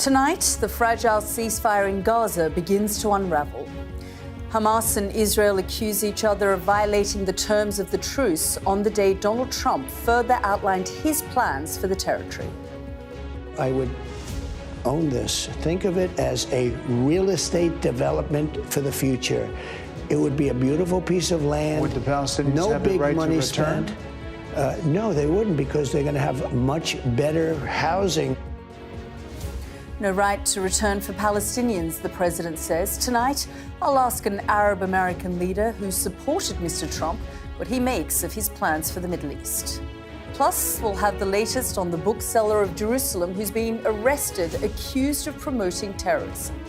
Tonight, the fragile ceasefire in Gaza begins to unravel. Hamas and Israel accuse each other of violating the terms of the truce on the day Donald Trump further outlined his plans for the territory. I would own this. Think of it as a real estate development for the future. It would be a beautiful piece of land. Would the Palestinians no have big the right money to return? spent. No, they wouldn't, because they're going to have much better housing. No right to return for Palestinians, the president says. Tonight, I'll ask an Arab-American leader who supported Mr. Trump what he makes of his plans for the Middle East. Plus, we'll have the latest on the bookseller of Jerusalem who's been arrested, accused of promoting terrorism.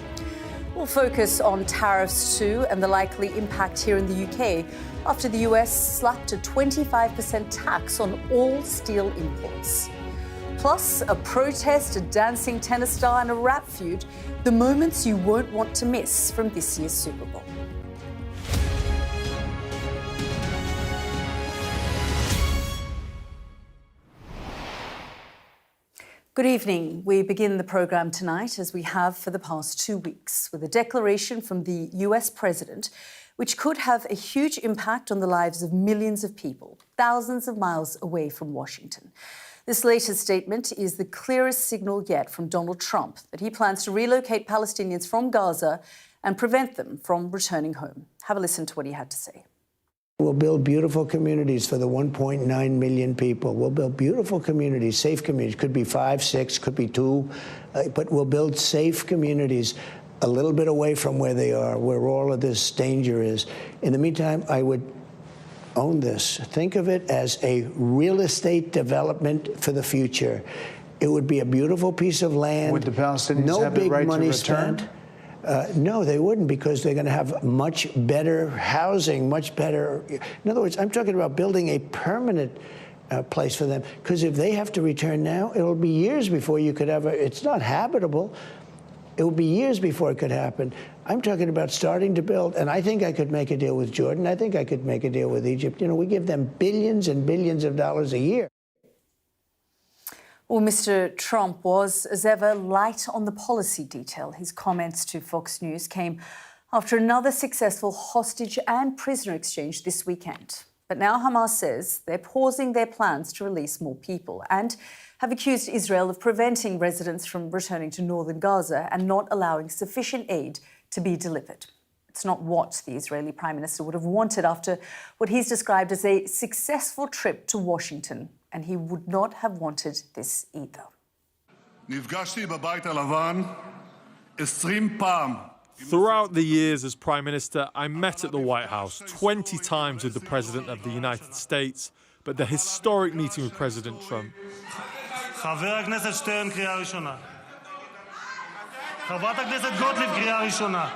We'll focus on tariffs too and the likely impact here in the UK after the US slapped a 25% tax on all steel imports. Plus, a protest, a dancing tennis star and a rap feud, the moments you won't want to miss from this year's Super Bowl. Good evening. We begin the programme tonight, as we have for the past 2 weeks, with a declaration from the US president which could have a huge impact on the lives of millions of people, thousands of miles away from Washington. This latest statement is the clearest signal yet from Donald Trump that he plans to relocate Palestinians from Gaza and prevent them from returning home. Have a listen to what he had to say. We'll build beautiful communities for the 1.9 million people. We'll build beautiful communities, safe communities. Could be 5, 6, could be 2, but we'll build safe communities a little bit away from where they are, where all of this danger is. In the meantime, I would own this. Think of it as a real estate development for the future. It would be a beautiful piece of land. Would the Palestinians no have the big right money to return? spent. No, they wouldn't, because they're going to have much better housing, much better. In other words, I'm talking about building a permanent place for them, because if they have to return now, it'll be years before you could ever. It's not habitable. It will be years before it could happen. I'm talking about starting to build, and I think I could make a deal with Jordan. I think I could make a deal with Egypt. You know, we give them billions and billions of dollars a year. Well, Mr. Trump was, as ever, light on the policy detail. His comments to Fox News came after another successful hostage and prisoner exchange this weekend. But now Hamas says they're pausing their plans to release more people and have accused Israel of preventing residents from returning to northern Gaza and not allowing sufficient aid to be delivered. It's not what the Israeli Prime Minister would have wanted after what he's described as a successful trip to Washington, and he would not have wanted this either. Throughout the years as Prime Minister, I met at the White House 20 times with the President of the United States, but the historic meeting with President Trump, חבר הכנסת שטרן, קריאה ראשונה. חברת הכנסת גוטליב, קריאה ראשונה.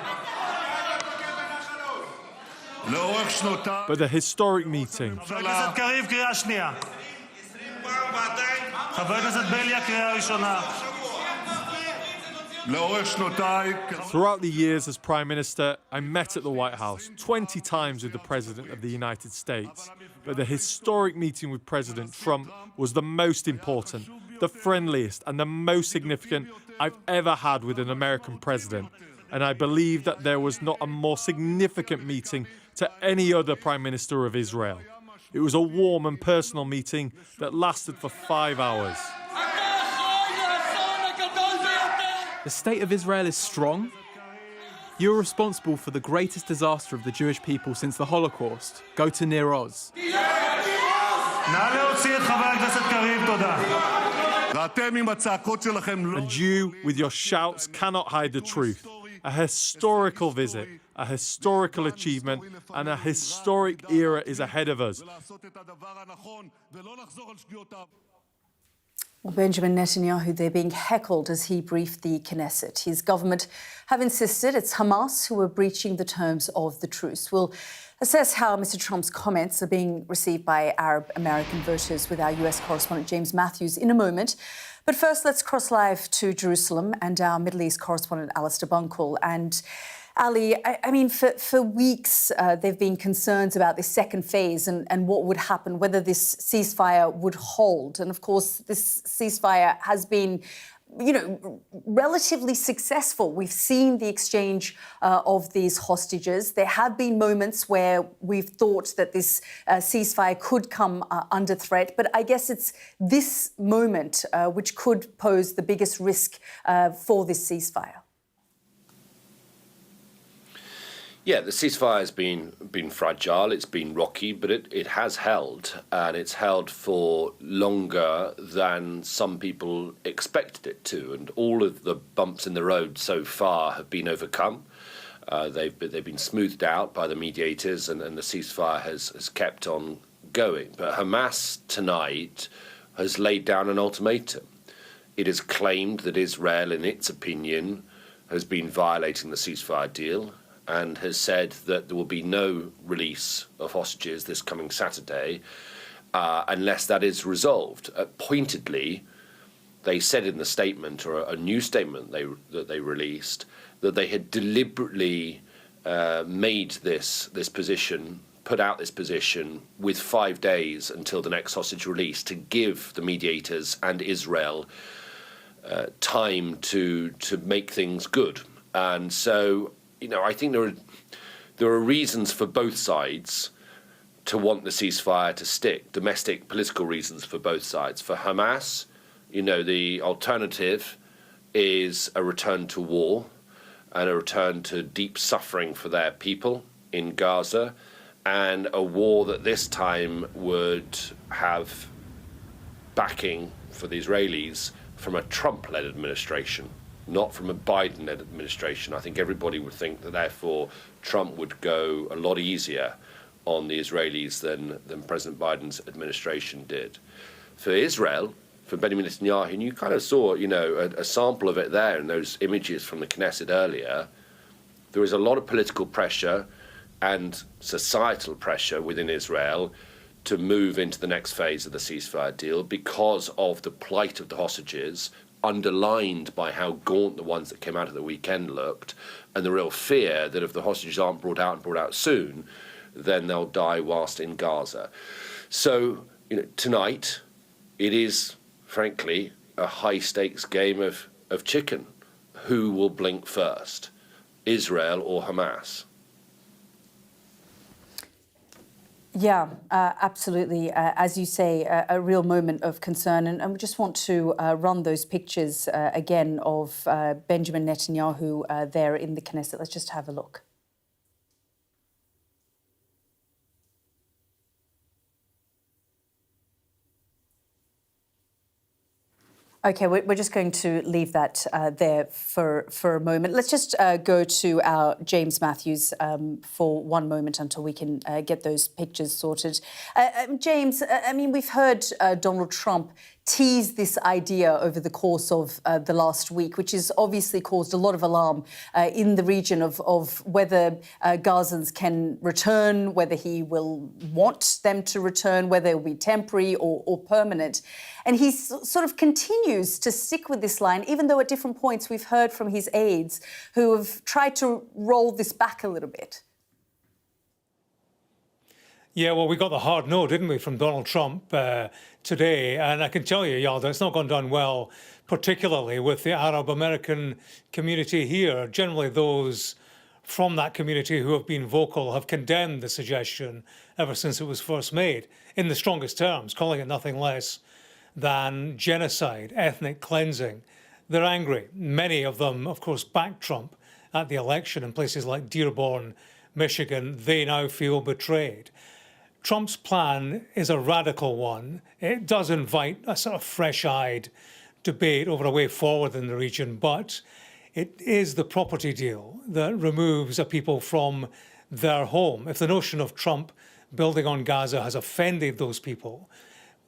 but the historic meeting חבר הכנסת קריב, קריאה שנייה. חבר הכנסת בליאק, קריאה ראשונה. Throughout the years as Prime Minister, I met at the White House 20 times with the President of the United States, but the historic meeting with President Trump was the most important, the friendliest and the most significant I've ever had with an American president. And I believe that there was not a more significant meeting to any other Prime Minister of Israel. It was a warm and personal meeting that lasted for 5 hours. The state of Israel is strong. You are responsible for the greatest disaster of the Jewish people since the Holocaust. Go to Nir Oz. נא להוציא את חבר הכנסת קריב, תודה. And you, with your shouts, cannot hide the truth. A historical visit, a historical achievement, and a historic era is ahead of us. Well, Benjamin Netanyahu, they're being heckled as he briefed the Knesset. His government have insisted it's Hamas who are breaching the terms of the truce. We'll assess how Mr. Trump's comments are being received by Arab-American voters with our US correspondent James Matthews in a moment. But first, let's cross live to Jerusalem and our Middle East correspondent Alistair Bunkle. And Ali, I mean, for weeks, there have been concerns about this second phase and what would happen, whether this ceasefire would hold. And of course, this ceasefire has been relatively successful. We've seen the exchange of these hostages. There have been moments where we've thought that this ceasefire could come under threat, but I guess it's this moment which could pose the biggest risk for this ceasefire. Yeah, the ceasefire has been fragile, it's been rocky, but it has held, and it's held for longer than some people expected it to, and all of the bumps in the road so far have been overcome. They've been smoothed out by the mediators, and the ceasefire has kept on going. But Hamas tonight has laid down an ultimatum. It has claimed that Israel, in its opinion, has been violating the ceasefire deal, and has said that there will be no release of hostages this coming Saturday unless that is resolved. Pointedly, they said in the statement, or a new statement that they released, that they had deliberately made this position, put out this position with 5 days until the next hostage release to give the mediators and Israel time to make things good. And so, I think there are reasons for both sides to want the ceasefire to stick, domestic political reasons for both sides. For Hamas, the alternative is a return to war and a return to deep suffering for their people in Gaza, and a war that this time would have backing for the Israelis from a Trump-led administration, not from a Biden-led administration. I think everybody would think that, therefore, Trump would go a lot easier on the Israelis than President Biden's administration did. For Israel, for Benjamin Netanyahu, and you kind of saw, a sample of it there in those images from the Knesset earlier, there is a lot of political pressure and societal pressure within Israel to move into the next phase of the ceasefire deal because of the plight of the hostages, underlined by how gaunt the ones that came out of the weekend looked, and the real fear that if the hostages aren't brought out soon, then they'll die whilst in Gaza. So, tonight, it is, frankly, a high-stakes game of chicken. Who will blink first, Israel or Hamas? Yeah, absolutely. As you say, a real moment of concern. And we just want to run those pictures again of Benjamin Netanyahu there in the Knesset. Let's just have a look. OK, we're just going to leave that there for a moment. Let's just go to our James Matthews for one moment until we can get those pictures sorted. James, we've heard Donald Trump tease this idea over the course of the last week, which has obviously caused a lot of alarm in the region of whether Gazans can return, whether he will want them to return, whether it will be temporary or permanent. And he sort of continues to stick with this line, even though at different points we've heard from his aides who have tried to roll this back a little bit. Yeah, well, we got the hard no, didn't we, from Donald Trump today. And I can tell you, Yalda, it's not gone down well, particularly with the Arab American community here. Generally, those from that community who have been vocal have condemned the suggestion ever since it was first made, in the strongest terms, calling it nothing less than genocide, ethnic cleansing. They're angry. Many of them, of course, backed Trump at the election in places like Dearborn, Michigan. They now feel betrayed. Trump's plan is a radical one. It does invite a sort of fresh-eyed debate over a way forward in the region, but it is the property deal that removes a people from their home. If the notion of Trump building on Gaza has offended those people,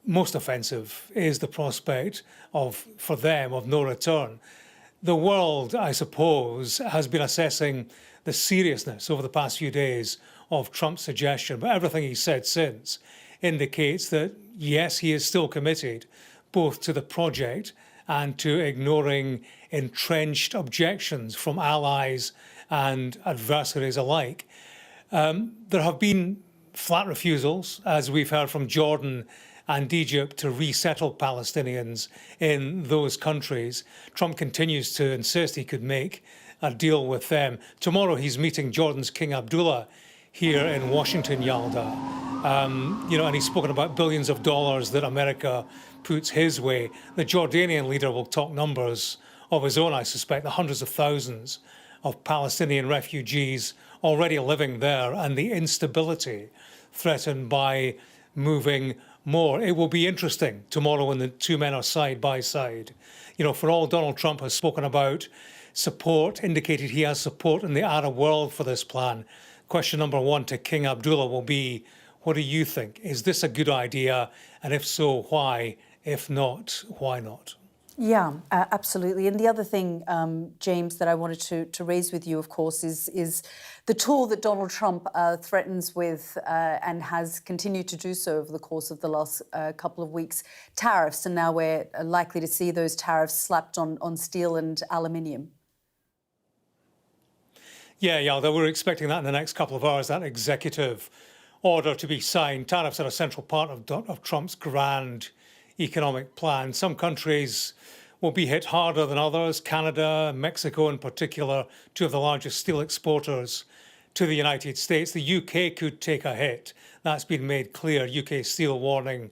most offensive is the prospect for them, of no return. The world, I suppose, has been assessing the seriousness over the past few days of Trump's suggestion, but everything he's said since indicates that, yes, he is still committed both to the project and to ignoring entrenched objections from allies and adversaries alike. There have been flat refusals, as we've heard from Jordan and Egypt to resettle Palestinians in those countries. Trump continues to insist he could make a deal with them. Tomorrow he's meeting Jordan's King Abdullah here in Washington, Yalda. And he's spoken about billions of dollars that America puts his way. The Jordanian leader will talk numbers of his own, I suspect, the hundreds of thousands of Palestinian refugees already living there and the instability threatened by moving more. It will be interesting tomorrow when the two men are side by side. For all Donald Trump has spoken about support, indicated he has support in the Arab world for this plan. Question number one to King Abdullah will be, what do you think? Is this a good idea? And if so, why? If not, why not? Yeah, absolutely. And the other thing, James, that I wanted to raise with you, of course, is the tool that Donald Trump threatens with and has continued to do so over the course of the last couple of weeks, tariffs. And now we're likely to see those tariffs slapped on steel and aluminium. Yeah, Yalda, we're expecting that in the next couple of hours, that executive order to be signed. Tariffs are a central part of Trump's grand economic plan. Some countries will be hit harder than others. Canada, Mexico in particular, two of the largest steel exporters to the United States. The UK could take a hit. That's been made clear. UK Steel warning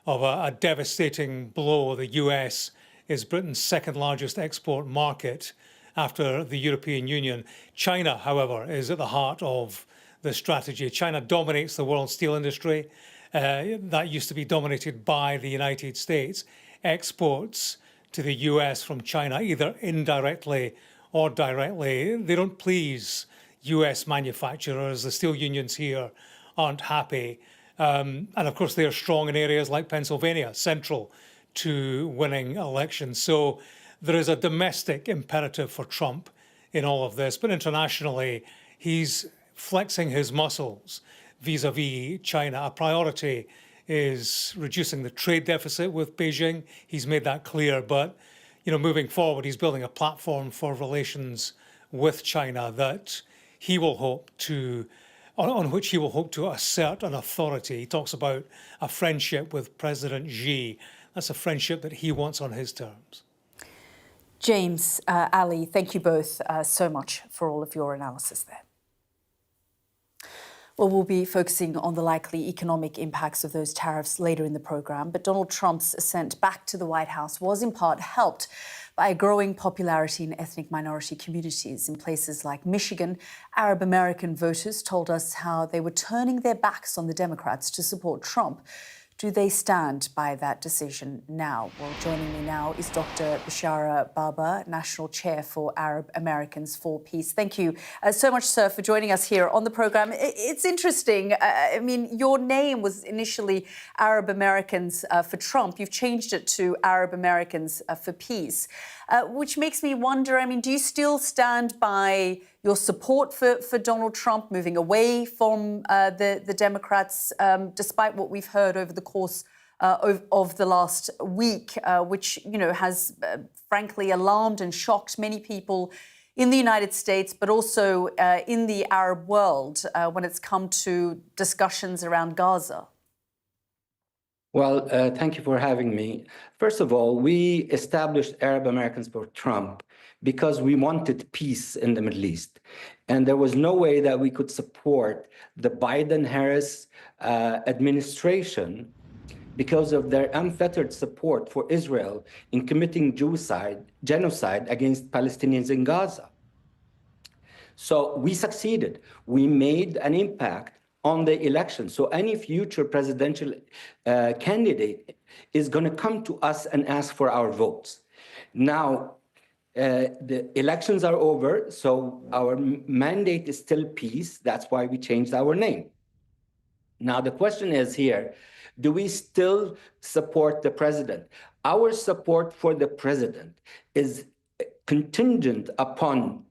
of a devastating blow. The US is Britain's second largest export market after the European Union. China, however, is at the heart of the strategy. China dominates the world steel industry. That used to be dominated by the United States. Exports to the US from China, either indirectly or directly, they don't please US manufacturers. The steel unions here aren't happy. And of course, they are strong in areas like Pennsylvania, central to winning elections. So there is a domestic imperative for Trump in all of this. But internationally, he's flexing his muscles vis-a-vis China. A priority is reducing the trade deficit with Beijing. He's made that clear. But, moving forward, he's building a platform for relations with China that he will hope to, on which he will hope to assert an authority. He talks about a friendship with President Xi. That's a friendship that he wants on his terms. James, Ali, thank you both so much for all of your analysis there. Well, we'll be focusing on the likely economic impacts of those tariffs later in the programme. But Donald Trump's ascent back to the White House was in part helped by a growing popularity in ethnic minority communities. In places like Michigan, Arab American voters told us how they were turning their backs on the Democrats to support Trump. Do they stand by that decision now? Well, joining me now is Dr. Bishara Baba, National Chair for Arab Americans for Peace. Thank you so much, sir, for joining us here on the programme. It's interesting. Your name was initially Arab Americans for Trump. You've changed it to Arab Americans for Peace, which makes me wonder, do you still stand by your support for Donald Trump, moving away from the Democrats, despite what we've heard over the course of the last week, which has frankly alarmed and shocked many people in the United States, but also in the Arab world when it's come to discussions around Gaza? Well, thank you for having me. First of all, we established Arab Americans for Trump because we wanted peace in the Middle East. And there was no way that we could support the Biden-Harris administration because of their unfettered support for Israel in committing genocide against Palestinians in Gaza. So we succeeded. We made an impact on the election. So any future presidential candidate is going to come to us and ask for our votes. Now, the elections are over, so our mandate is still peace. That's why we changed our name. Now, the question is here, do we still support the president? Our support for the president is contingent upon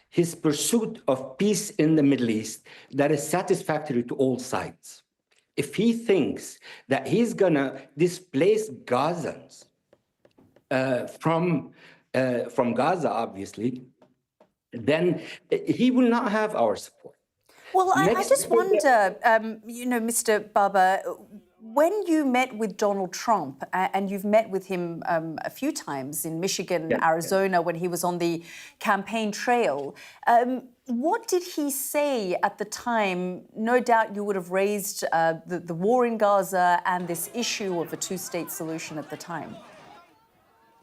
his pursuit of peace in the Middle East that is satisfactory to all sides. If he thinks that he's gonna displace Gazans from Gaza, obviously, then he will not have our support. Well, I just wonder, Mr. Baba, when you met with Donald Trump, and you've met with him a few times in Michigan, Arizona, when he was on the campaign trail, what did he say at the time? No doubt you would have raised the war in Gaza and this issue of a two-state solution at the time.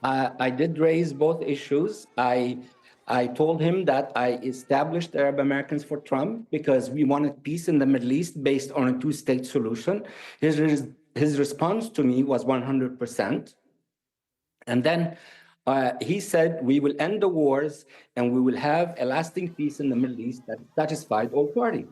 I did raise both issues. I told him that I established Arab Americans for Trump because we wanted peace in the Middle East based on a two-state solution. His response to me was 100%. And then he said, we will end the wars and we will have a lasting peace in the Middle East that satisfied all parties.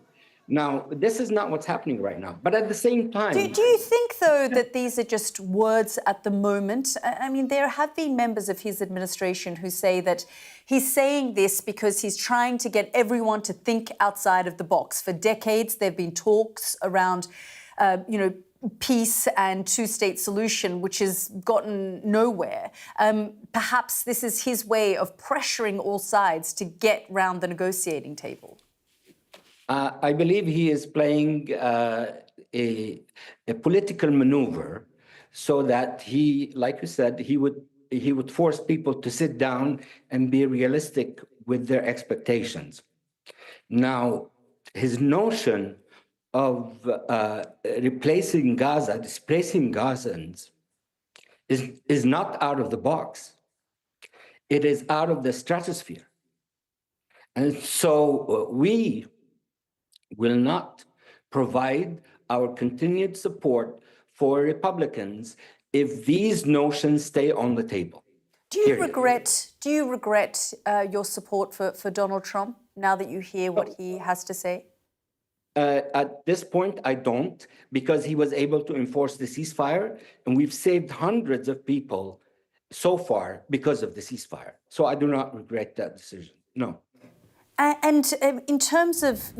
Now, this is not what's happening right now. But at the same time... Do you think, though, that these are just words at the moment? I mean, there have been members of his administration who say that he's saying this because he's trying to get everyone to think outside of the box. For decades, there have been talks around, peace and two-state solution, which has gotten nowhere. Perhaps this is his way of pressuring all sides to get round the negotiating table. I believe he is playing a political maneuver so that he, like you said, he would force people to sit down and be realistic with their expectations. Now, his notion of replacing Gaza, displacing Gazans, is not out of the box. It is out of the stratosphere. And so we will not provide our continued support for Republicans if these notions stay on the table. Do you regret your support for Donald Trump now that you hear what he has to say? At this point, I don't, because he was able to enforce the ceasefire, and we've saved hundreds of people so far because of the ceasefire. So I do not regret that decision, no. And in terms of,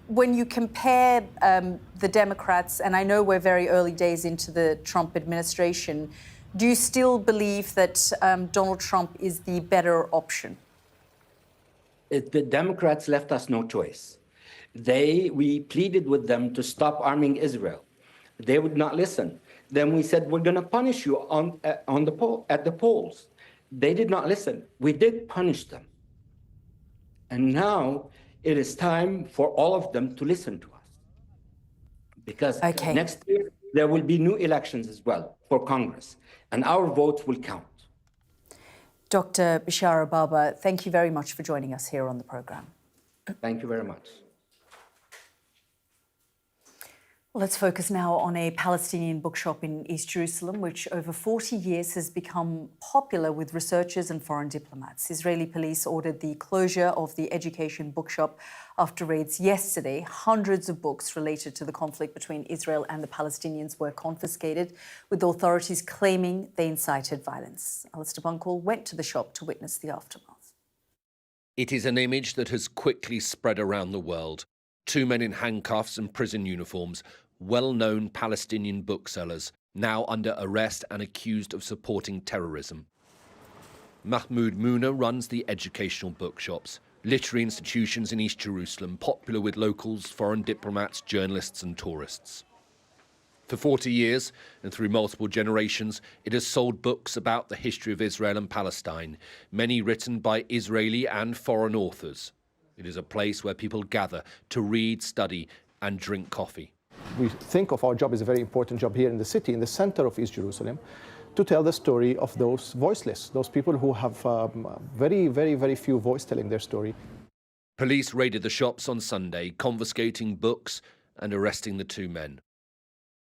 when you compare the Democrats, and I know we're very early days into the Trump administration, do you still believe that Donald Trump is the better option? The Democrats left us no choice. We pleaded with them to stop arming Israel. They would not listen. Then we said, we're going to punish you at the polls. They did not listen. We did punish them. And now it is time for all of them to listen to us. Because next year, there will be new elections as well for Congress, and our votes will count. Dr. Bishara Baba, thank you very much for joining us here on the programme. Thank you very much. Well, let's focus now on a Palestinian bookshop in East Jerusalem, which over 40 years has become popular with researchers and foreign diplomats. Israeli police ordered the closure of the education bookshop after raids yesterday. Hundreds of books related to the conflict between Israel and the Palestinians were confiscated, with authorities claiming they incited violence. Alistair Bunkle went to the shop to witness the aftermath. It is an image that has quickly spread around the world. Two men in handcuffs and prison uniforms, well-known Palestinian booksellers, now under arrest and accused of supporting terrorism. Mahmoud Muna runs the educational bookshops, literary institutions in East Jerusalem, popular with locals, foreign diplomats, journalists and tourists. For 40 years, and through multiple generations, it has sold books about the history of Israel and Palestine, many written by Israeli and foreign authors. It is a place where people gather to read, study and drink coffee. We think of our job as a very important job here in the city, in the center of East Jerusalem, to tell the story of those voiceless, those people who have very, very, very few voice telling their story. Police raided the shops on Sunday, confiscating books and arresting the two men.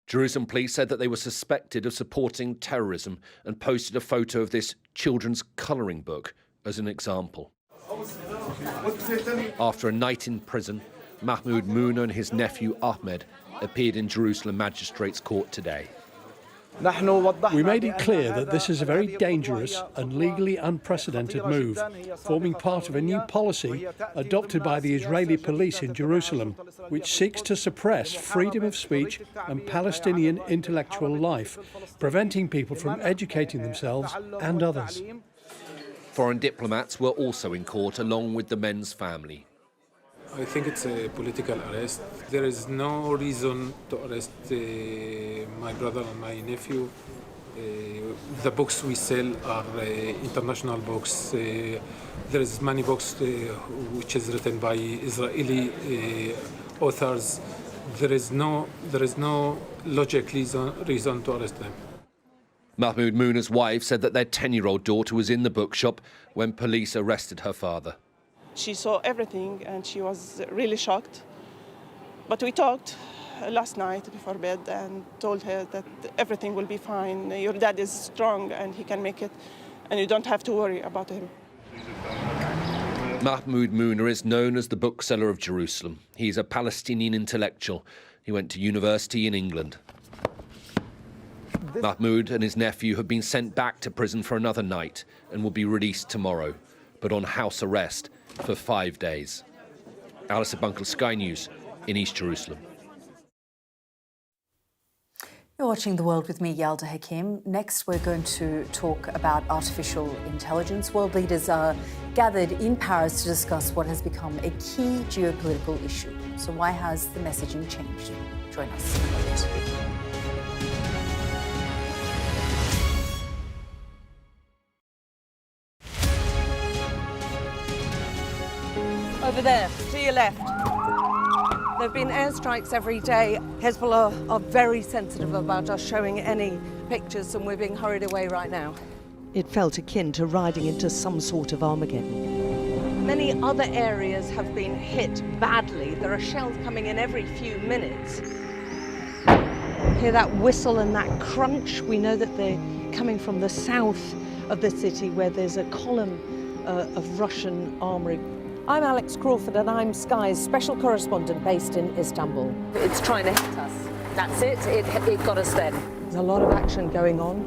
Jerusalem police said that they were suspected of supporting terrorism and posted a photo of this children's colouring book as an example. After a night in prison, Mahmoud Muna and his nephew Ahmed appeared in Jerusalem Magistrates Court today. We made it clear that this is a very dangerous and legally unprecedented move, forming part of a new policy adopted by the Israeli police in Jerusalem, which seeks to suppress freedom of speech and Palestinian intellectual life, preventing people from educating themselves and others. Foreign diplomats were also in court along with the men's family. I think it's a political arrest. There is no reason to arrest my brother and my nephew. The books we sell are international books. There is many books which is written by Israeli authors. There is no logical reason to arrest them. Mahmoud Munir's wife said that their 10-year-old daughter was in the bookshop when police arrested her father. She saw everything and she was really shocked. But we talked last night before bed and told her that everything will be fine. Your dad is strong and he can make it, and you don't have to worry about him. Mahmoud Munir is known as the bookseller of Jerusalem. He's a Palestinian intellectual. He went to university in England. Mahmoud and his nephew have been sent back to prison for another night and will be released tomorrow, but on house arrest for 5 days. Alistair Bunkle, Sky News in East Jerusalem. You're watching The World with me, Yalda Hakim. Next, we're going to talk about artificial intelligence. World leaders are gathered in Paris to discuss what has become a key geopolitical issue. So why has the messaging changed? Join us in a moment. Over there, to your left. There have been airstrikes every day. Hezbollah are very sensitive about us showing any pictures, and we're being hurried away right now. It felt akin to riding into some sort of Armageddon. Many other areas have been hit badly. There are shells coming in every few minutes. Hear that whistle and that crunch? We know that they're coming from the south of the city, where there's a column of Russian armory. I'm Alex Crawford and I'm Sky's special correspondent based in Istanbul. It's trying to hit us. That's it. It got us then. There's a lot of action going on.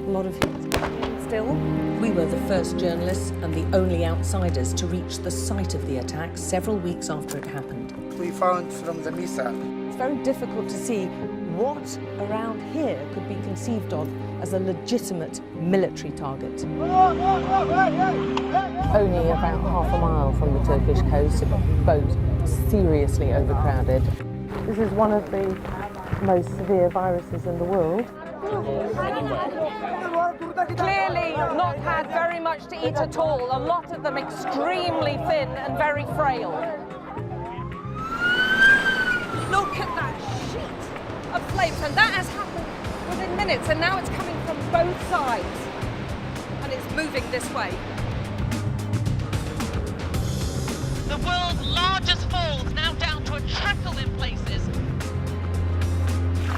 A lot of hits still. We were the first journalists and the only outsiders to reach the site of the attack several weeks after it happened. We found from the missile. It's very difficult to see what around here could be conceived of as a legitimate military target. Only about half a mile from the Turkish coast, a boat seriously overcrowded. This is one of the most severe viruses in the world. Clearly not had very much to eat at all. A lot of them extremely thin and very frail. Look at that sheet of flames, and that has happened within minutes, and now it's coming from both sides, and it's moving this way. The world's largest falls now down to a trickle in places.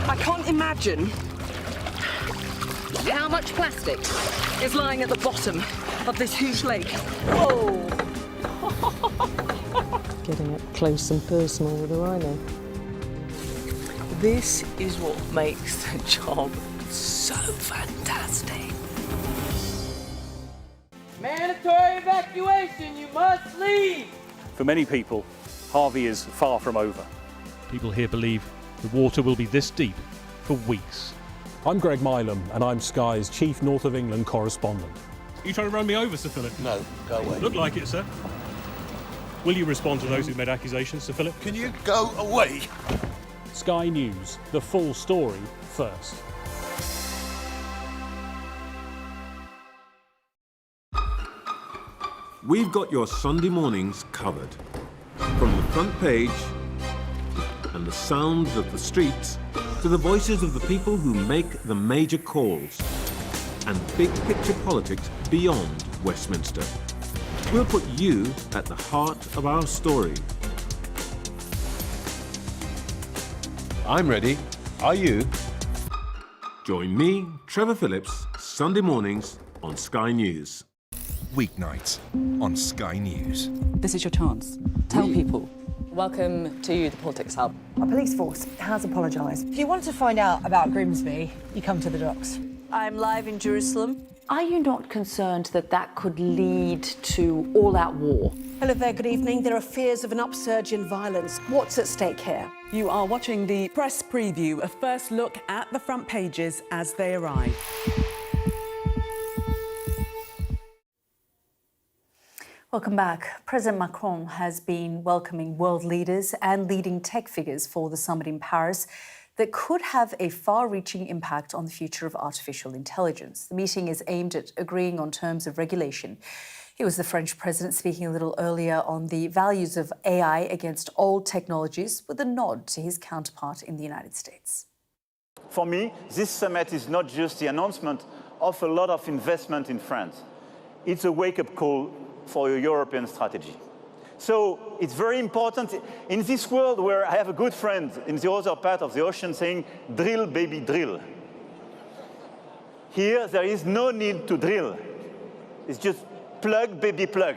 I can't imagine how much plastic is lying at the bottom of this huge lake. Whoa! Getting up close and personal with a rhino. This is what makes the job so fantastic. Mandatory evacuation, you must leave! For many people, Harvey is far from over. People here believe the water will be this deep for weeks. I'm Greg Milam, and I'm Sky's Chief North of England correspondent. Are you trying to run me over, Sir Philip? No, go away. Look like it, sir. Will you respond to those who've made accusations, Sir Philip? Can you go away? Sky News, the full story first. We've got your Sunday mornings covered. From the front page and the sounds of the streets to the voices of the people who make the major calls and big picture politics beyond Westminster. We'll put you at the heart of our story. I'm ready. Are you? Join me, Trevor Phillips, Sunday mornings on Sky News. Weeknights on Sky News. This is your chance. Tell people. Welcome to the Politics Hub. Our police force has apologised. If you want to find out about Grimsby, you come to the docks. I'm live in Jerusalem. Are you not concerned that that could lead to all-out war? Hello there, good evening. There are fears of an upsurge in violence. What's at stake here? You are watching the press preview, a first look at the front pages as they arrive. Welcome back. President Macron has been welcoming world leaders and leading tech figures for the summit in Paris that could have a far-reaching impact on the future of artificial intelligence. The meeting is aimed at agreeing on terms of regulation. It was the French president speaking a little earlier on the values of AI against old technologies, with a nod to his counterpart in the United States. For me, this summit is not just the announcement of a lot of investment in France. It's a wake-up call for a European strategy. So it's very important in this world where I have a good friend in the other part of the ocean saying, drill, baby, drill. Here, there is no need to drill. It's just plug, baby, plug.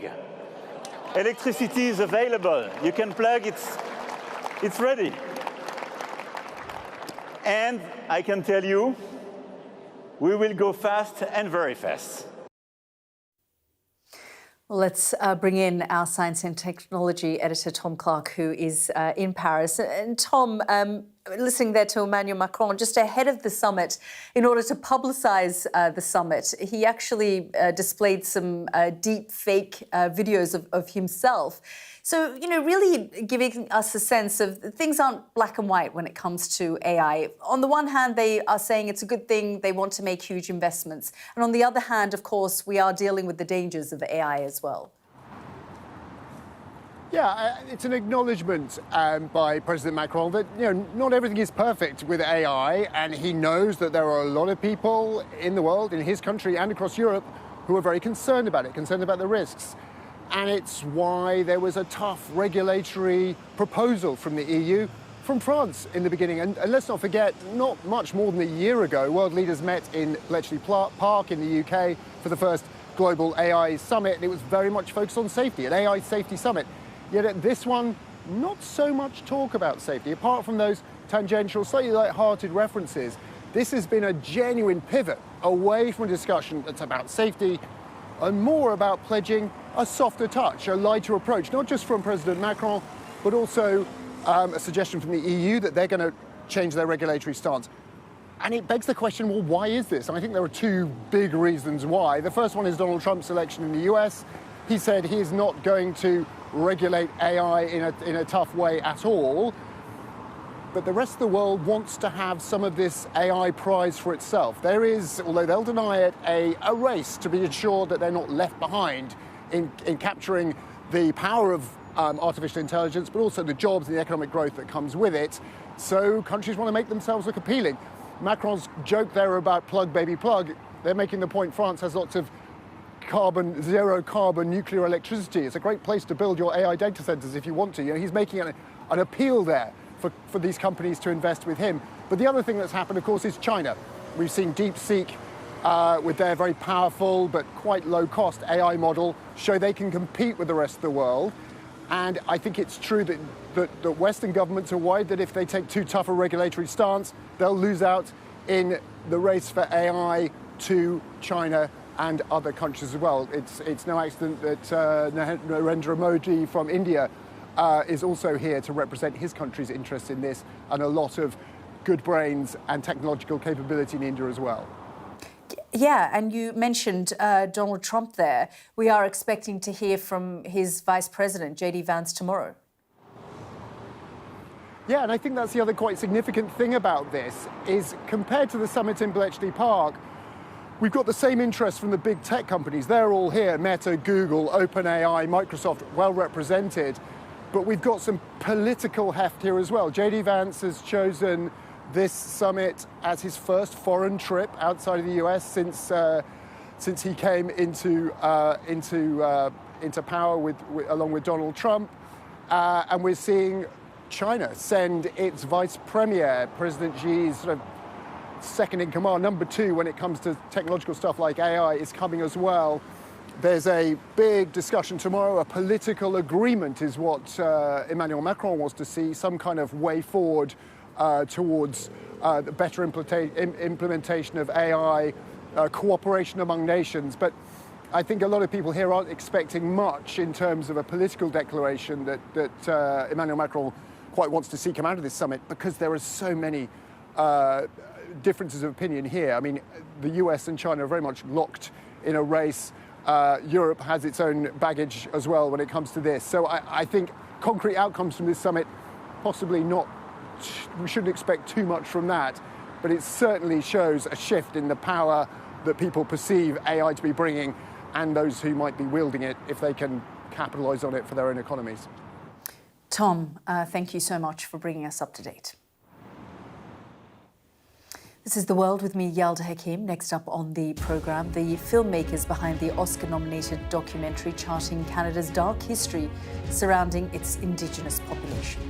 Electricity is available. You can plug, it's ready. And I can tell you, we will go fast and very fast. Well, let's bring in our science and technology editor, Tom Clark, who is in Paris. And Tom, listening there to Emmanuel Macron, just ahead of the summit, in order to publicise the summit, he actually displayed some deep fake videos of himself. So, you know, really giving us a sense of things aren't black and white when it comes to AI. On the one hand, they are saying it's a good thing, they want to make huge investments. And on the other hand, of course, we are dealing with the dangers of AI as well. Yeah, it's an acknowledgement by President Macron that, you know, not everything is perfect with AI, and he knows that there are a lot of people in the world, in his country and across Europe, who are very concerned about it, concerned about the risks. And it's why there was a tough regulatory proposal from the EU, from France in the beginning. And let's not forget, not much more than a year ago, world leaders met in Bletchley Park in the UK for the first global AI summit, and it was very much focused on safety, an AI safety summit. Yet at this one, not so much talk about safety, apart from those tangential, slightly light-hearted references. This has been a genuine pivot away from a discussion that's about safety and more about pledging a softer touch, a lighter approach, not just from President Macron, but also a suggestion from the EU that they're going to change their regulatory stance. And it begs the question, well, why is this? And I think there are two big reasons why. The first one is Donald Trump's election in the US. He said he is not going to regulate AI in a tough way at all. But the rest of the world wants to have some of this AI prize for itself. There is, although they'll deny it, a race to be assured that they're not left behind in capturing the power of artificial intelligence, but also the jobs and the economic growth that comes with it. So countries want to make themselves look appealing. Macron's joke there about plug, baby, plug. They're making the point France has lots of zero carbon nuclear electricity. It's a great place to build your AI data centers if you want to. You know, he's making an appeal there for these companies to invest with him. But the other thing that's happened, of course, is China. We've seen DeepSeek, with their very powerful but quite low-cost AI model, show they can compete with the rest of the world. And I think it's true that Western governments are worried that if they take too tough a regulatory stance, they'll lose out in the race for AI to China and other countries as well. It's no accident that Narendra Modi from India is also here to represent his country's interest in this, and a lot of good brains and technological capability in India as well. Yeah, and you mentioned Donald Trump there. We are expecting to hear from his vice president, J.D. Vance, tomorrow. Yeah, and I think that's the other quite significant thing about this, is compared to the summit in Bletchley Park, we've got the same interest from the big tech companies. They're all here, Meta, Google, OpenAI, Microsoft, well represented. But we've got some political heft here as well. J.D. Vance has chosen this summit as his first foreign trip outside of the US since he came into power along with Donald Trump. And we're seeing China send its vice premier, President Xi's sort of second in command, number two when it comes to technological stuff like AI, is coming as well. There's a big discussion tomorrow. A political agreement is what Emmanuel Macron wants to see, some kind of way forward towards the better implementation of AI, cooperation among nations. But I think a lot of people here aren't expecting much in terms of a political declaration that Emmanuel Macron quite wants to see come out of this summit, because there are so many differences of opinion here. I mean, the US and China are very much locked in a race Europe has its own baggage as well when it comes to this. So I think concrete outcomes from this summit, possibly not, we shouldn't expect too much from that, but it certainly shows a shift in the power that people perceive AI to be bringing, and those who might be wielding it if they can capitalise on it for their own economies. Tom, thank you so much for bringing us up to date. This is The World with me, Yalda Hakim. Next up on the programme, the filmmakers behind the Oscar-nominated documentary charting Canada's dark history surrounding its Indigenous population.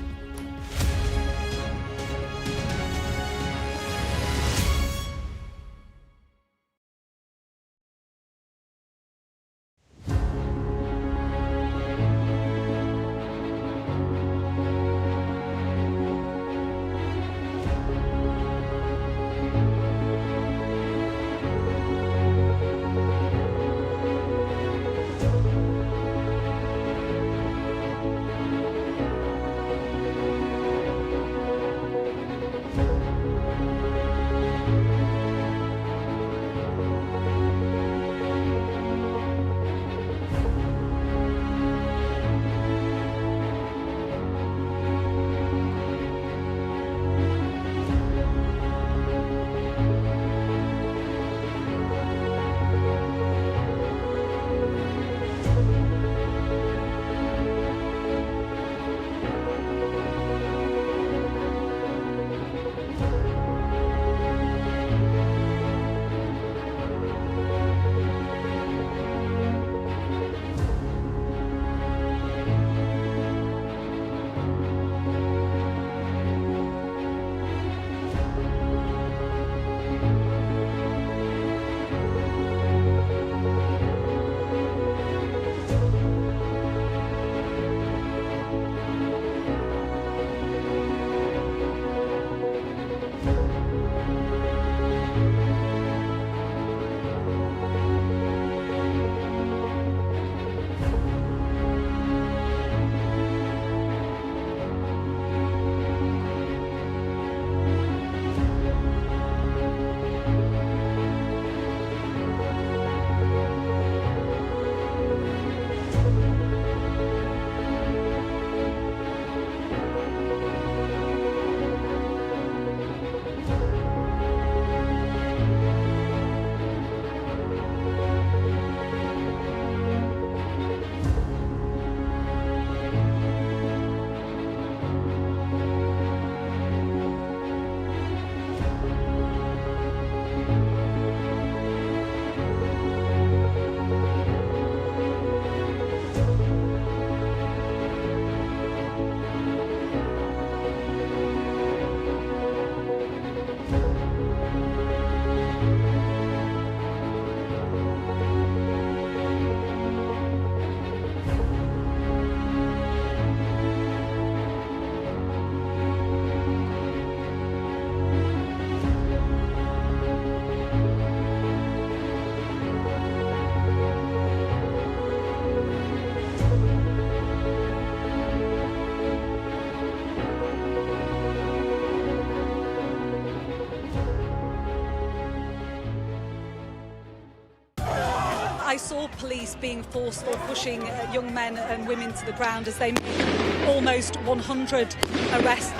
I saw police being forceful, pushing young men and women to the ground as they made almost 100 arrests.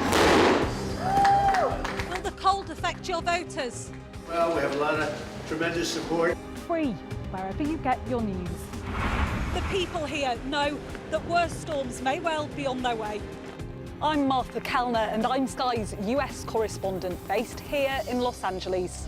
Will the cold affect your voters? Well, we have a lot of tremendous support. Free, wherever you get your news. The people here know that worse storms may well be on their way. I'm Martha Kellner and I'm Sky's US correspondent based here in Los Angeles.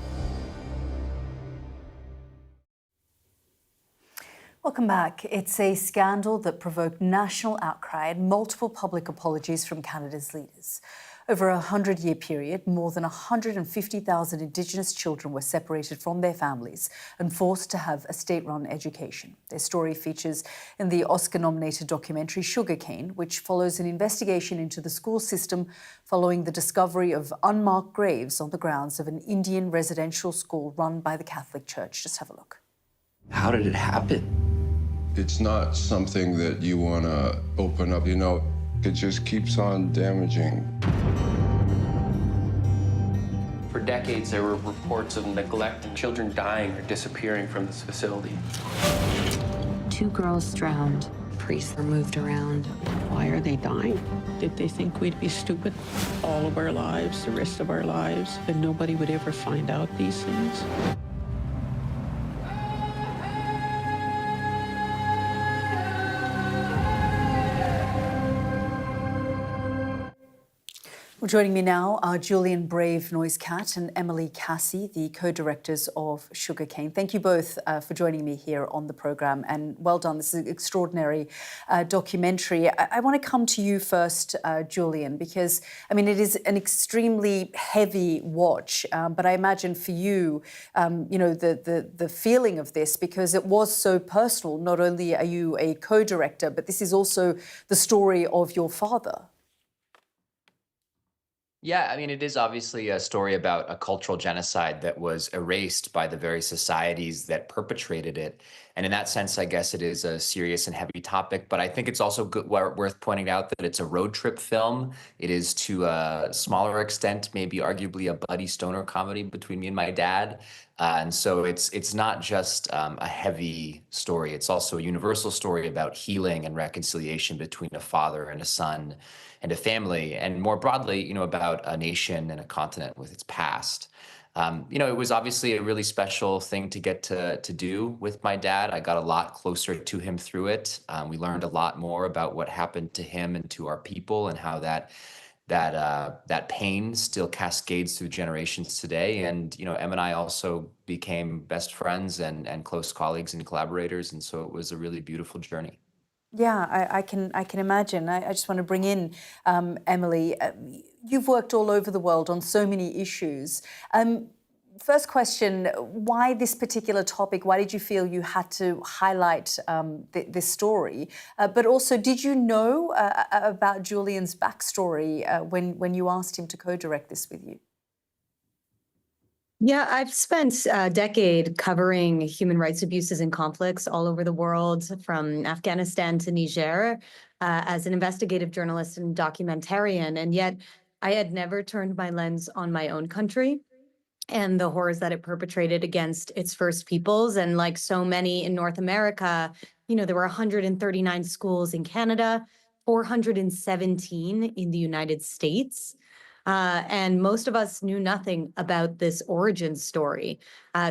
Welcome back. It's a scandal that provoked national outcry and multiple public apologies from Canada's leaders. Over a 100-year period, more than 150,000 Indigenous children were separated from their families and forced to have a state-run education. Their story features in the Oscar-nominated documentary Sugarcane, which follows an investigation into the school system following the discovery of unmarked graves on the grounds of an Indian residential school run by the Catholic Church. Just have a look. How did it happen? It's not something that you want to open up, it just keeps on damaging. For decades, there were reports of neglect and children dying or disappearing from this facility. 2 girls drowned. Priests were moved around. Why are they dying? Did they think we'd be stupid all of our lives, the rest of our lives, and nobody would ever find out these things? Well, joining me now are Julian Brave Noisecat and Emily Cassie, the co-directors of Sugarcane. Thank you both for joining me here on the programme, and well done. This is an extraordinary documentary. I want to come to you first, Julian, because, I mean, it is an extremely heavy watch, but I imagine for you, the feeling of this, because it was so personal. Not only are you a co-director, but this is also the story of your father. Yeah, I mean, it is obviously a story about a cultural genocide that was erased by the very societies that perpetrated it. And in that sense, I guess it is a serious and heavy topic, but I think it's also worth pointing out that it's a road trip film. It is, to a smaller extent, maybe arguably a buddy stoner comedy between me and my dad. And so it's not just a heavy story. It's also a universal story about healing and reconciliation between a father and a son and a family, and more broadly, about a nation and a continent with its past. It was obviously a really special thing to get to do with my dad. I got a lot closer to him through it. We learned a lot more about what happened to him and to our people, and how that pain still cascades through generations today. And Em and I also became best friends and close colleagues and collaborators, and so it was a really beautiful journey. Yeah, I can imagine. I just want to bring in Emily. You've worked all over the world on so many issues. First question, why this particular topic? Why did you feel you had to highlight this story? But also, did you know about Julian's backstory when you asked him to co-direct this with you? Yeah, I've spent a decade covering human rights abuses and conflicts all over the world, from Afghanistan to Niger, as an investigative journalist and documentarian. And yet I had never turned my lens on my own country and the horrors that it perpetrated against its First Peoples. And like so many in North America, there were 139 schools in Canada, 417 in the United States. And most of us knew nothing about this origin story.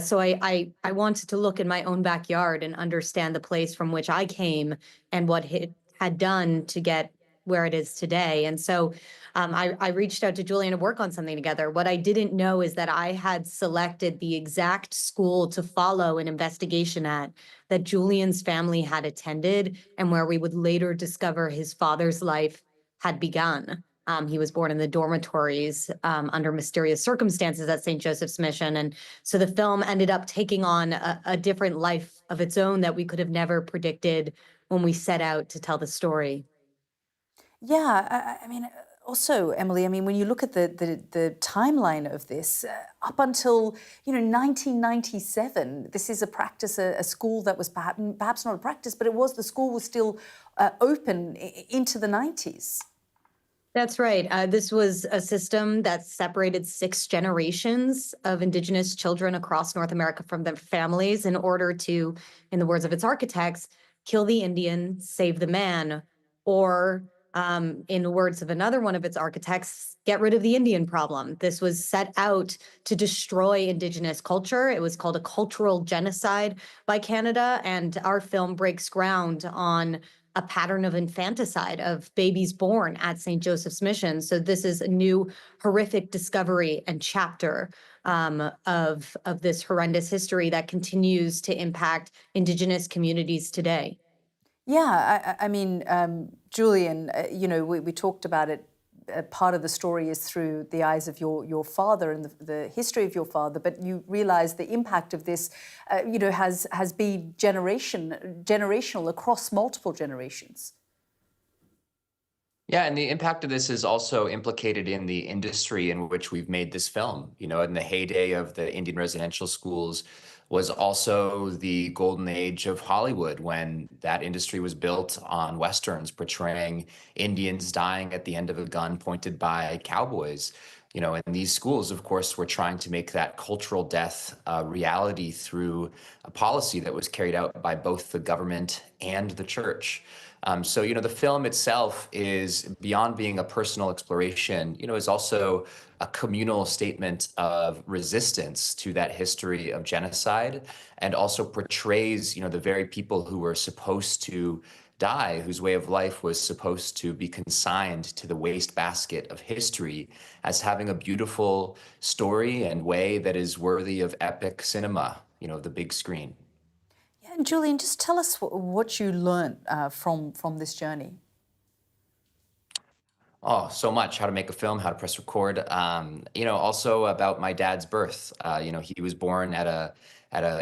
So I wanted to look in my own backyard and understand the place from which I came and what it had done to get where it is today. And so I reached out to Julian to work on something together. What I didn't know is that I had selected the exact school to follow an investigation at that Julian's family had attended, and where we would later discover his father's life had begun. He was born in the dormitories under mysterious circumstances at St. Joseph's Mission. And so the film ended up taking on a different life of its own that we could have never predicted when we set out to tell the story. Yeah, I mean, also, Emily, I mean, when you look at the timeline of this, up until 1997, this is a practice, a school that was perhaps not a practice, but the school was still open into the 90s. That's right. This was a system that separated 6 generations of Indigenous children across North America from their families in order to, in the words of its architects, kill the Indian, save the man, or in the words of another one of its architects, get rid of the Indian problem. This was set out to destroy Indigenous culture. It was called a cultural genocide by Canada, and our film breaks ground on a pattern of infanticide of babies born at St. Joseph's Mission. So this is a new horrific discovery and chapter of this horrendous history that continues to impact Indigenous communities today. Yeah, I mean, Julian, we talked about it. Part of the story is through the eyes of your father and the history of your father, but you realise the impact of this, has been generational across multiple generations. Yeah, and the impact of this is also implicated in the industry in which we've made this film. In the heyday of the Indian residential schools was also the golden age of Hollywood, when that industry was built on Westerns portraying Indians dying at the end of a gun pointed by cowboys. And these schools, of course, were trying to make that cultural death reality through a policy that was carried out by both the government and the church. So, the film itself is, beyond being a personal exploration, is also a communal statement of resistance to that history of genocide, and also portrays, the very people who were supposed to die, whose way of life was supposed to be consigned to the wastebasket of history, as having a beautiful story and way that is worthy of epic cinema, the big screen. Yeah, and Julian, just tell us what you learned from this journey. Oh, so much. How to make a film, how to press record. Also about my dad's birth. He was born at a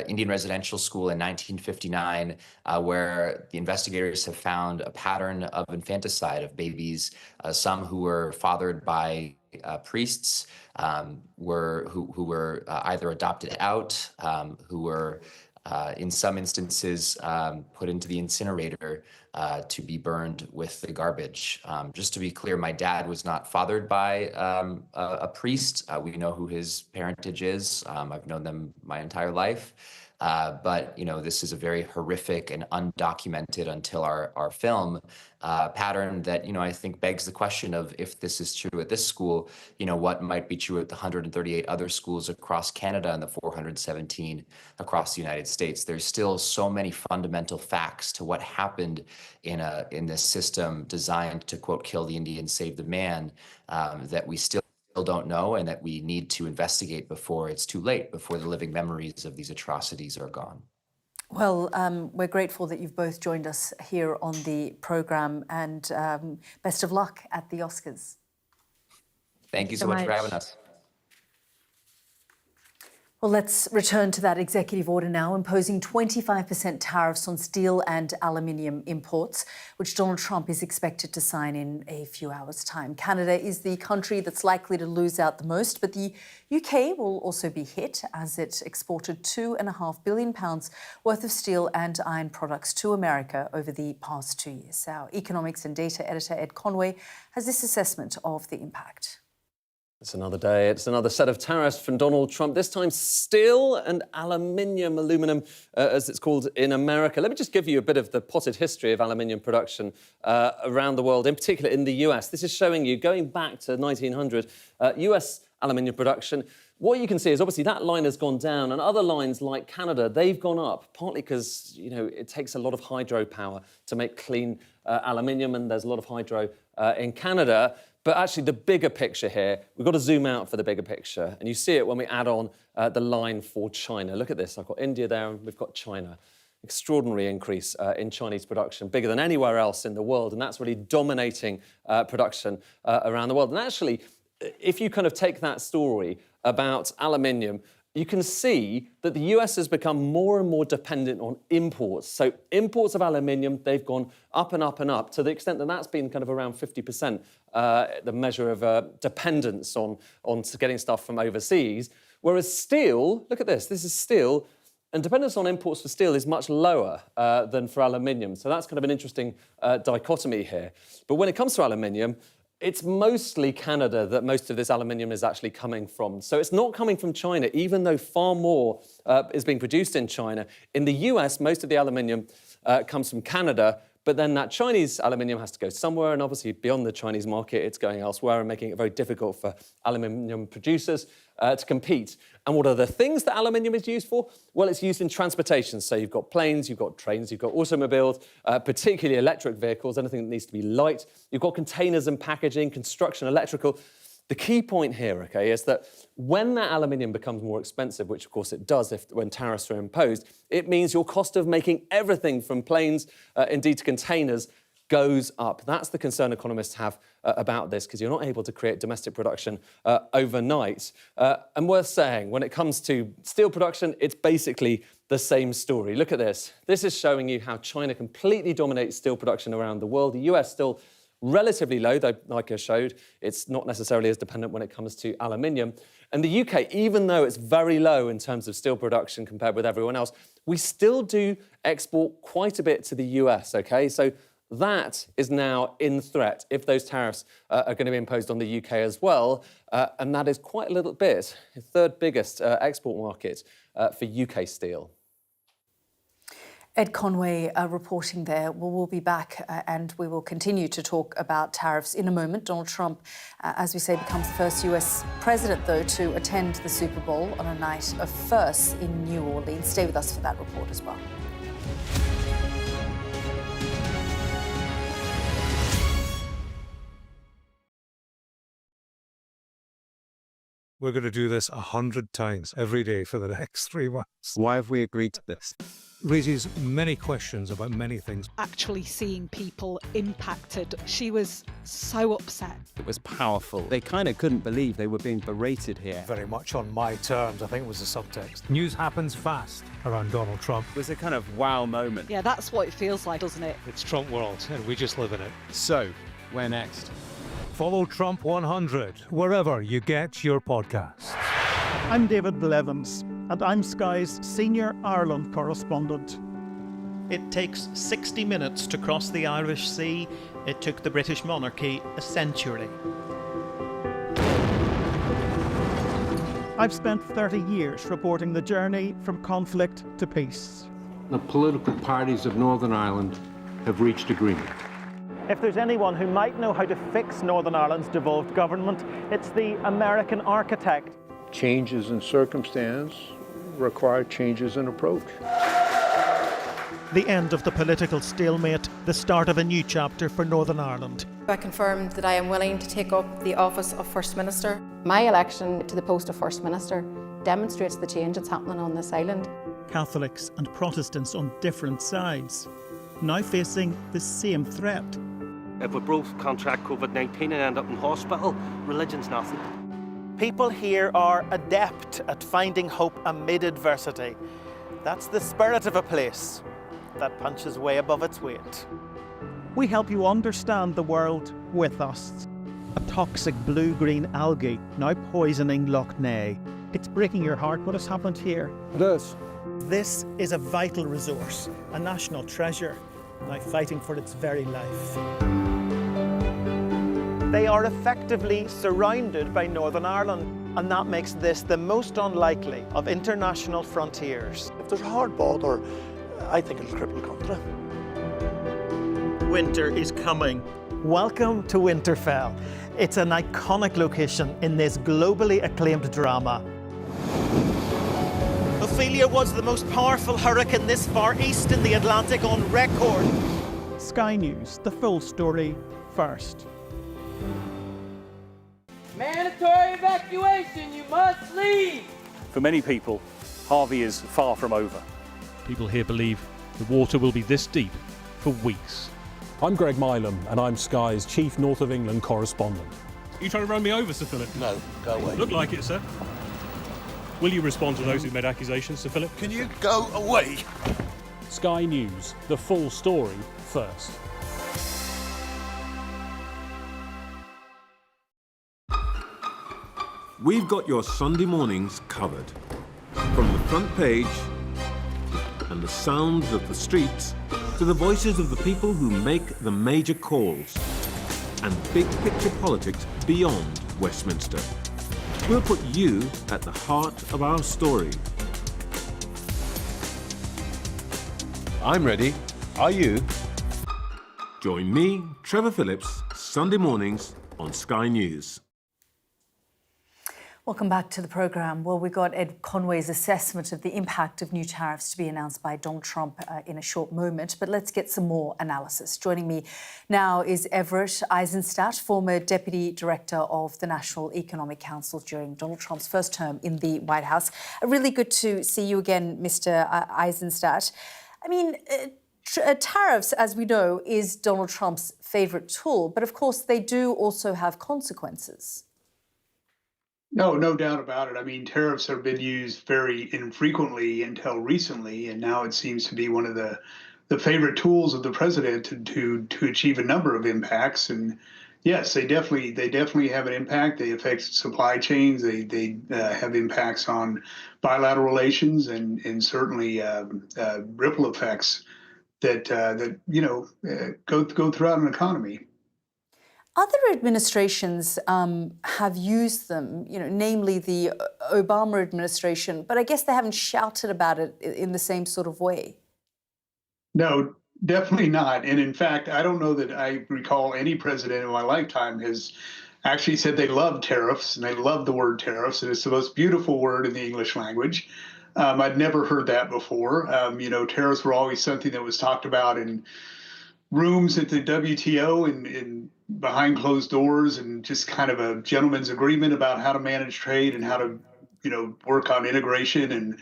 Indian residential school in 1959, where the investigators have found a pattern of infanticide of babies, some who were fathered by priests, who were either adopted out, who were in some instances put into the incinerator to be burned with the garbage. Just to be clear, my dad was not fathered by a priest. We know who his parentage is. I've known them my entire life. But this is a very horrific and undocumented until our film pattern that, I think begs the question of, if this is true at this school, what might be true at the 138 other schools across Canada and the 417 across the United States. There's still so many fundamental facts to what happened in this system designed to, quote, kill the Indian, save the man, that we still don't know, and that we need to investigate before it's too late, before the living memories of these atrocities are gone. Well, we're grateful that you've both joined us here on the programme, and best of luck at the Oscars. Thank you so much for having us. Well, let's return to that executive order now, imposing 25% tariffs on steel and aluminium imports, which Donald Trump is expected to sign in a few hours' time. Canada is the country that's likely to lose out the most, but the UK will also be hit, as it exported £2.5 billion worth of steel and iron products to America over the past 2 years. Our economics and data editor, Ed Conway, has this assessment of the impact. It's another day. It's another set of tariffs from Donald Trump, this time steel and aluminum, as it's called in America. Let me just give you a bit of the potted history of aluminium production around the world, in particular in the US. This is showing you, going back to 1900, US aluminium production. What you can see is obviously that line has gone down, and other lines like Canada, they've gone up, partly because, it takes a lot of hydropower to make clean aluminium, and there's a lot of hydro in Canada. But actually, the bigger picture here, we've got to zoom out for the bigger picture. And you see it when we add on the line for China. Look at this. I've got India there, and we've got China. Extraordinary increase in Chinese production, bigger than anywhere else in the world. And that's really dominating production around the world. And actually, if you kind of take that story about aluminium, you can see that the US has become more and more dependent on imports. So imports of aluminium, they've gone up and up and up, to the extent that that's been kind of around 50%, the measure of dependence on getting stuff from overseas. Whereas steel, look at this is steel, and dependence on imports for steel is much lower than for aluminium. So that's kind of an interesting dichotomy here. But when it comes to aluminium, it's mostly Canada that most of this aluminium is actually coming from. So it's not coming from China, even though far more is being produced in China. In the US, most of the aluminium comes from Canada, but then that Chinese aluminium has to go somewhere, and obviously beyond the Chinese market, it's going elsewhere and making it very difficult for aluminium producers to compete. And what are the things that aluminium is used for? Well, it's used in transportation. So you've got planes, you've got trains, you've got automobiles, particularly electric vehicles, anything that needs to be light. You've got containers and packaging, construction, electrical. The key point here, okay, is that when that aluminium becomes more expensive, which of course it does when tariffs are imposed, it means your cost of making everything from planes, indeed to containers, goes up. That's the concern economists have about this, because you're not able to create domestic production overnight. And worth saying, when it comes to steel production, it's basically the same story. Look at this. This is showing you how China completely dominates steel production around the world. The US still relatively low, though, like I showed, it's not necessarily as dependent when it comes to aluminium. And the UK, even though it's very low in terms of steel production compared with everyone else, we still do export quite a bit to the US, okay? So That is now in threat if those tariffs are going to be imposed on the UK as well. And that is quite a little bit, the third biggest export market for UK steel. Ed Conway reporting there. Well, we'll be back and we will continue to talk about tariffs in a moment. Donald Trump, as we say, becomes the first US president, though, to attend the Super Bowl on a night of firsts in New Orleans. Stay with us for that report as well. We're going to do this 100 times every day for the next 3 months. Why have we agreed to this? Raises many questions about many things. Actually seeing people impacted. She was so upset. It was powerful. They kind of couldn't believe they were being berated here. Very much on my terms, I think was the subtext. News happens fast around Donald Trump. It was a kind of wow moment. Yeah, that's what it feels like, doesn't it? It's Trump world, and we just live in it. So, where next? Follow Trump 100 wherever you get your podcasts. I'm David Blevins, and I'm Sky's senior Ireland correspondent. It takes 60 minutes to cross the Irish Sea. It took the British monarchy a century. I've spent 30 years reporting the journey from conflict to peace. The political parties of Northern Ireland have reached agreement. If there's anyone who might know how to fix Northern Ireland's devolved government, it's the American architect. Changes in circumstance require changes in approach. The end of the political stalemate, the start of a new chapter for Northern Ireland. I confirmed that I am willing to take up the office of First Minister. My election to the post of First Minister demonstrates the change that's happening on this island. Catholics and Protestants on different sides, now facing the same threat. If we both contract COVID-19 and end up in hospital, religion's nothing. People here are adept at finding hope amid adversity. That's the spirit of a place that punches way above its weight. We help you understand the world with us. A toxic blue-green algae now poisoning Lough Neagh. It's breaking your heart what has happened here. It is. This is a vital resource, a national treasure, now fighting for its very life. They are effectively surrounded by Northern Ireland, and that makes this the most unlikely of international frontiers. If there's a hard border, I think it'll cripple the country. Winter is coming. Welcome to Winterfell. It's an iconic location in this globally acclaimed drama. Ophelia was the most powerful hurricane this far east in the Atlantic on record. Sky News, the full story first. Mandatory evacuation, you must leave! For many people, Harvey is far from over. People here believe the water will be this deep for weeks. I'm Greg Milam, and I'm Sky's chief North of England correspondent. Are you trying to run me over, Sir Philip? No, go away. Look like it, sir. Will you respond to those who made accusations, Sir Philip? Can you go away? Sky News, the full story first. We've got your Sunday mornings covered. From the front page and the sounds of the streets to the voices of the people who make the major calls and big picture politics beyond Westminster. We'll put you at the heart of our story. I'm ready. Are you? Join me, Trevor Phillips, Sunday mornings on Sky News. Welcome back to the programme. Well, we got Ed Conway's assessment of the impact of new tariffs to be announced by Donald Trump in a short moment, but let's get some more analysis. Joining me now is Everett Eisenstadt, former Deputy Director of the National Economic Council during Donald Trump's first term in the White House. Really good to see you again, Mr. Eisenstadt. I mean, tariffs, as we know, is Donald Trump's favourite tool, but of course they do also have consequences. No doubt about it. I mean, tariffs have been used very infrequently until recently, and now it seems to be one of the favorite tools of the president to achieve a number of impacts. And yes, they definitely have an impact. They affect supply chains. They have impacts on bilateral relations and certainly ripple effects go throughout an economy. Other administrations have used them, namely the Obama administration, but I guess they haven't shouted about it in the same sort of way. No, definitely not. And in fact, I don't know that I recall any president in my lifetime has actually said they love tariffs and they love the word tariffs. And it's the most beautiful word in the English language. I'd never heard that before. Tariffs were always something that was talked about in rooms at the WTO and behind closed doors, and just kind of a gentleman's agreement about how to manage trade and how to, work on integration.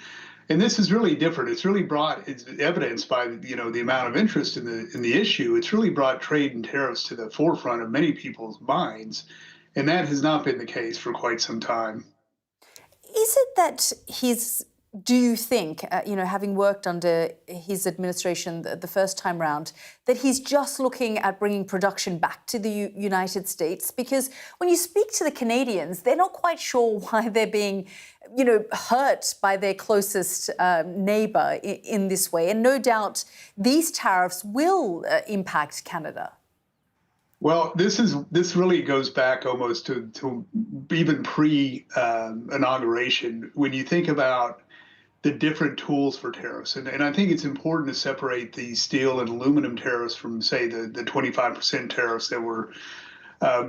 And this is really different. It's really it's evidenced by, the amount of interest in the issue. It's really brought trade and tariffs to the forefront of many people's minds. And that has not been the case for quite some time. Is it that do you think, having worked under his administration the first time round, that he's just looking at bringing production back to the United States? Because when you speak to the Canadians, they're not quite sure why they're being, hurt by their closest neighbour in this way. And no doubt these tariffs will impact Canada. Well, this really goes back almost to even pre-inauguration. When you think about the different tools for tariffs. And I think it's important to separate the steel and aluminum tariffs from, say, the 25% tariffs that were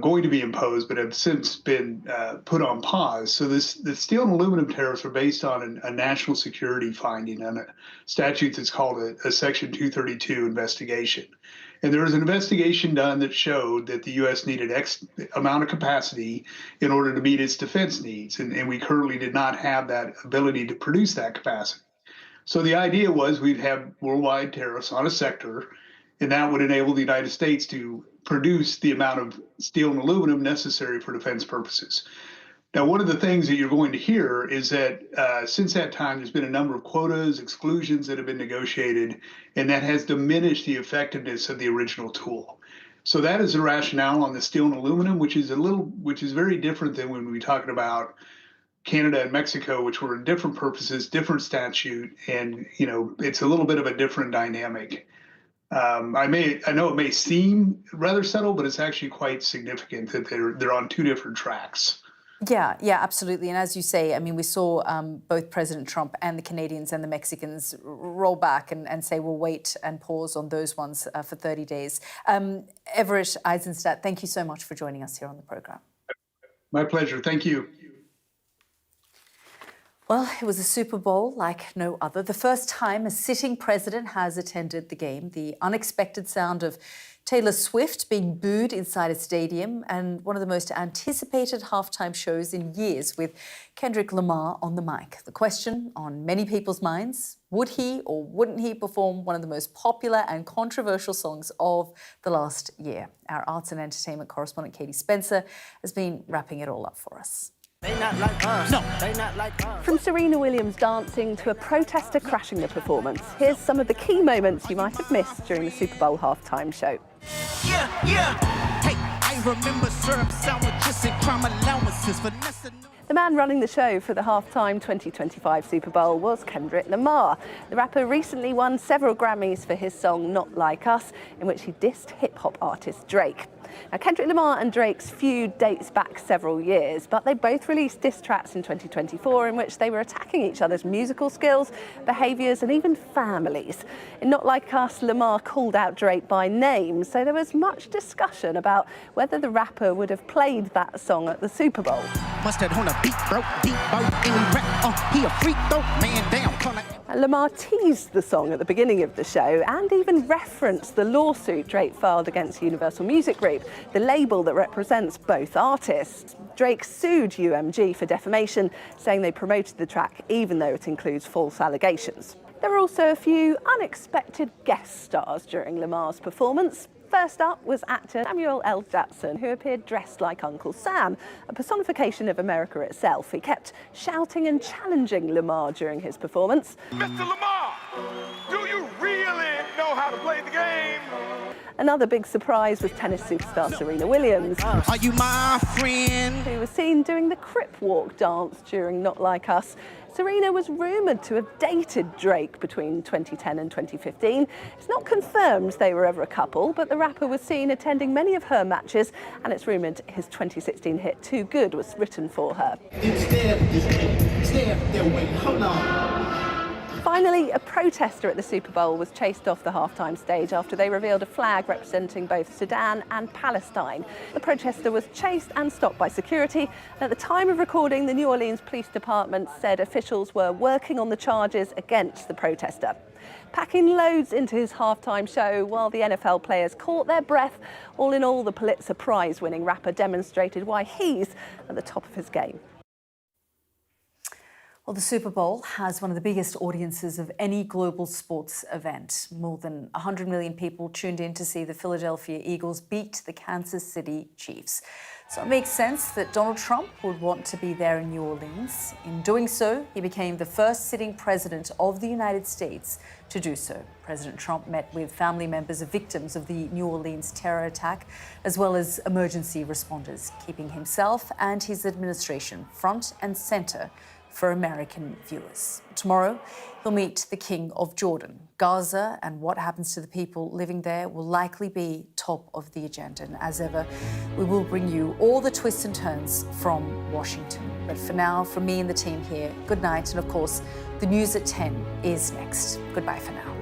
going to be imposed but have since been put on pause. So the steel and aluminum tariffs are based on a national security finding on a statute that's called a Section 232 investigation. And there was an investigation done that showed that the U.S. needed X amount of capacity in order to meet its defense needs. And we currently did not have that ability to produce that capacity. So the idea was we'd have worldwide tariffs on a sector, and that would enable the United States to produce the amount of steel and aluminum necessary for defense purposes. Now, one of the things that you're going to hear is that since that time, there's been a number of quotas, exclusions that have been negotiated, and that has diminished the effectiveness of the original tool. So that is the rationale on the steel and aluminum, which is very different than when we're talking about Canada and Mexico, which were different purposes, different statute, and it's a little bit of a different dynamic. I know it may seem rather subtle, but it's actually quite significant that they're on two different tracks. Yeah, absolutely. And as you say, I mean, we saw both President Trump and the Canadians and the Mexicans roll back and say, we'll wait and pause on those ones for 30 days. Everett Eisenstadt, thank you so much for joining us here on the programme. My pleasure. Thank you. Well, it was a Super Bowl like no other. The first time a sitting president has attended the game. The unexpected sound of Taylor Swift being booed inside a stadium, and one of the most anticipated halftime shows in years with Kendrick Lamar on the mic. The question on many people's minds, would he or wouldn't he perform one of the most popular and controversial songs of the last year? Our arts and entertainment correspondent Katie Spencer has been wrapping it all up for us. They not like us. No, they not like us. From Serena Williams dancing to a protester crashing the performance, here's some of the key moments you might have missed during the Super Bowl halftime show. Yeah. Hey, I remember syrup sandwiches and crime allowances for The man running the show for the halftime 2025 Super Bowl was Kendrick Lamar. The rapper recently won several Grammys for his song Not Like Us, in which he dissed hip-hop artist Drake. Now, Kendrick Lamar and Drake's feud dates back several years, but they both released diss tracks in 2024 in which they were attacking each other's musical skills, behaviours and even families. In Not Like Us, Lamar called out Drake by name, so there was much discussion about whether the rapper would have played that song at the Super Bowl. Lamar teased the song at the beginning of the show and even referenced the lawsuit Drake filed against Universal Music Group, the label that represents both artists. Drake sued UMG for defamation, saying they promoted the track even though it includes false allegations. There were also a few unexpected guest stars during Lamar's performance. First up was actor Samuel L. Jackson, who appeared dressed like Uncle Sam, a personification of America itself. He kept shouting and challenging Lamar during his performance. Mr. Lamar, do you really know how to play the game? Another big surprise was tennis superstar Serena Williams. Are you my friend? Who was seen doing the Crip Walk dance during Not Like Us. Serena was rumoured to have dated Drake between 2010 and 2015. It's not confirmed they were ever a couple, but the rapper was seen attending many of her matches, and it's rumoured his 2016 hit Too Good was written for her. Finally, a protester at the Super Bowl was chased off the halftime stage after they revealed a flag representing both Sudan and Palestine. The protester was chased and stopped by security. And at the time of recording, the New Orleans Police Department said officials were working on the charges against the protester. Packing loads into his halftime show while the NFL players caught their breath, all in all, the Pulitzer Prize-winning rapper demonstrated why he's at the top of his game. Well, the Super Bowl has one of the biggest audiences of any global sports event. More than 100 million people tuned in to see the Philadelphia Eagles beat the Kansas City Chiefs. So it makes sense that Donald Trump would want to be there in New Orleans. In doing so, he became the first sitting president of the United States to do so. President Trump met with family members of victims of the New Orleans terror attack, as well as emergency responders, keeping himself and his administration front and center for American viewers. Tomorrow, he'll meet the King of Jordan. Gaza and what happens to the people living there will likely be top of the agenda. And as ever, we will bring you all the twists and turns from Washington. But for now, from me and the team here, good night. And of course, the news at 10 is next. Goodbye for now.